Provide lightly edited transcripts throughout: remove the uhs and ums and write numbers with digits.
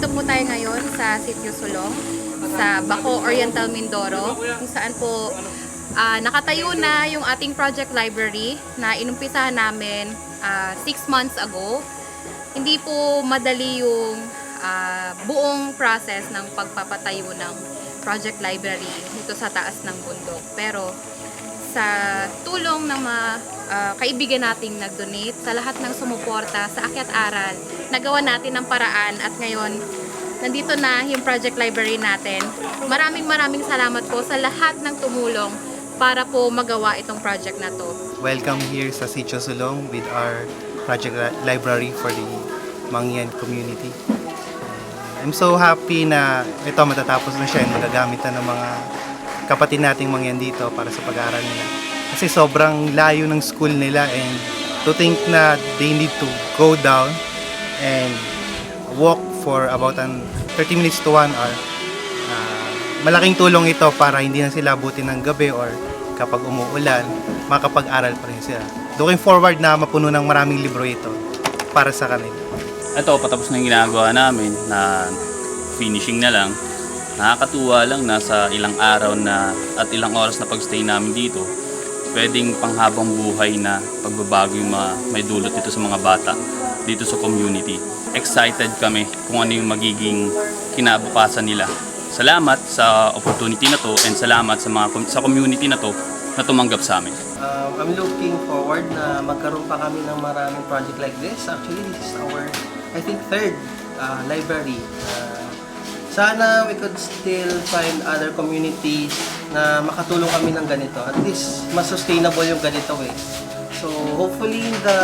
Nandito po tayo ngayon sa Sitio Sulong, sa Baco, Oriental Mindoro, kung saan po nakatayo na yung ating project library na inumpisahan namin 6 months ago. Hindi po madali yung buong process ng pagpapatayo ng project library dito sa taas ng bundok. Pero sa tulong ng mga kaibigan nating nag-donate, sa lahat ng sumuporta sa Akyat Aral, nagawa natin ng paraan at ngayon nandito na yung project library natin. Maraming salamat po sa lahat ng tumulong para po magawa itong project na to. Welcome here sa Sitio Sulong with our project library for the Mangyan community. I'm so happy na ito matatapos na siya and magagamit na ng mga kapatid nating Mangyan dito para sa pag-aaral nila. Kasi sobrang layo ng school nila and to think na they need to go down and walk for about 30 minutes to 1 hour. Malaking tulong ito para hindi na sila abutin ng gabi or kapag umuulan, makapag-aral pa rin sila. Looking forward na mapuno ng maraming libro ito para sa kanila. Ito, patapos na yung ginagawa namin na finishing na lang. Nakakatuwa lang na sa ilang araw na at ilang oras na pagstay namin dito, pwedeng panghabang buhay na pagbabago yung may dulot dito sa mga bata dito sa community. Excited kami kung ano yung magiging kinabukasan nila. Salamat sa opportunity na to and salamat sa community na to na tumanggap sa amin. I'm looking forward na magkaroon pa kami ng maraming project like this. Actually, this is our, I think, third library. Sana we could still find other communities na makatulong kami ng ganito. At least, mas sustainable yung ganito eh. So, hopefully in the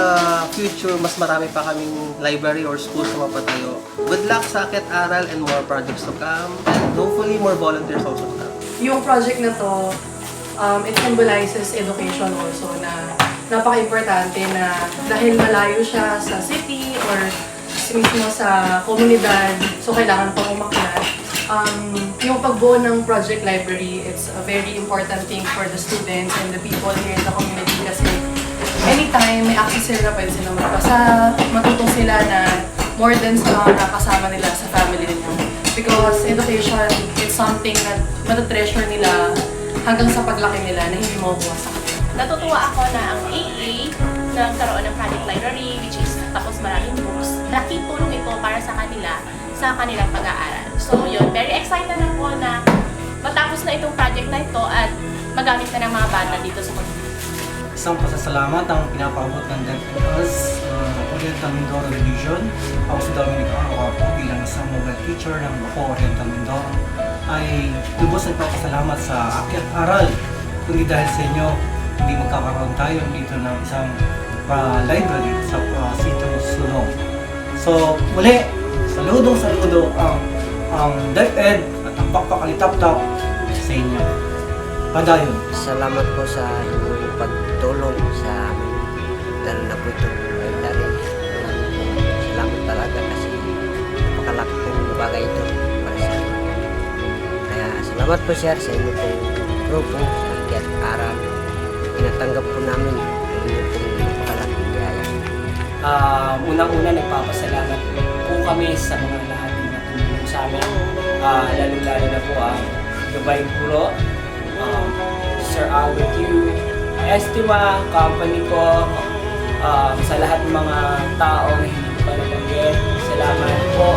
future, mas marami pa kaming library or schools na mapatayo. Good luck sa Akyat Aral and more projects to come. And hopefully, more volunteers also to come. Yung project na to, it symbolizes education also na napaka-importante na dahil malayo siya sa city or mismo sa komunidad, so kailangan pang umakyat. Yung pagbuo ng project library, it's a very important thing for the students and the people here in the community kasi anytime may access sila na pwede sila magbasa, matutong sila na more than sa mga nakasama nila sa family nila. Because education, it's something na matatreasure nila hanggang sa paglaki nila na hindi makukuha sa kanila. Natutuwa ako na ang AA nagkaroon ng project library, which is tapos maraming books. Laking tulong ito para sa kanila sa kanilang pag-aaral. So yun, very excited na po na matapos na itong project na ito at magamit na ng mga bata dito sa community. Isang pasasalamat ang pinapaabot ng DepEd Oriental Mindoro Division. Ako si Dominic Arroapo bilang isang mobile teacher ng Baco Oriental Mindoro ay lubos nagpapasalamat sa Akyat Aral. Kundi dahil sa inyo, hindi magkakaroon tayo dito ng isang library sa Sitio Sulong. So muli, saludo ang DepEd at ang pakpakalitap-tap sa inyo. Padayon. Salamat po sa inyong pagtulong sa amin. Dahil na po itong library. Salamat talaga kasi napakalaki pong bagay ito para sa amin. Kaya salamat po sir sa inyong pong grupo sa Akyat Aral. Tinatanggap po namin ang inyong pong napakalaking biyaya. Unang-una nagpapasalamat po kami sa mga lahat na tumulong sa amin. Lalo-lalo na po ang Dubai Puro, Sir Albert Yu, Estima, company ko, sa lahat ng mga tao na hindi pa nabanggit. Salamat po.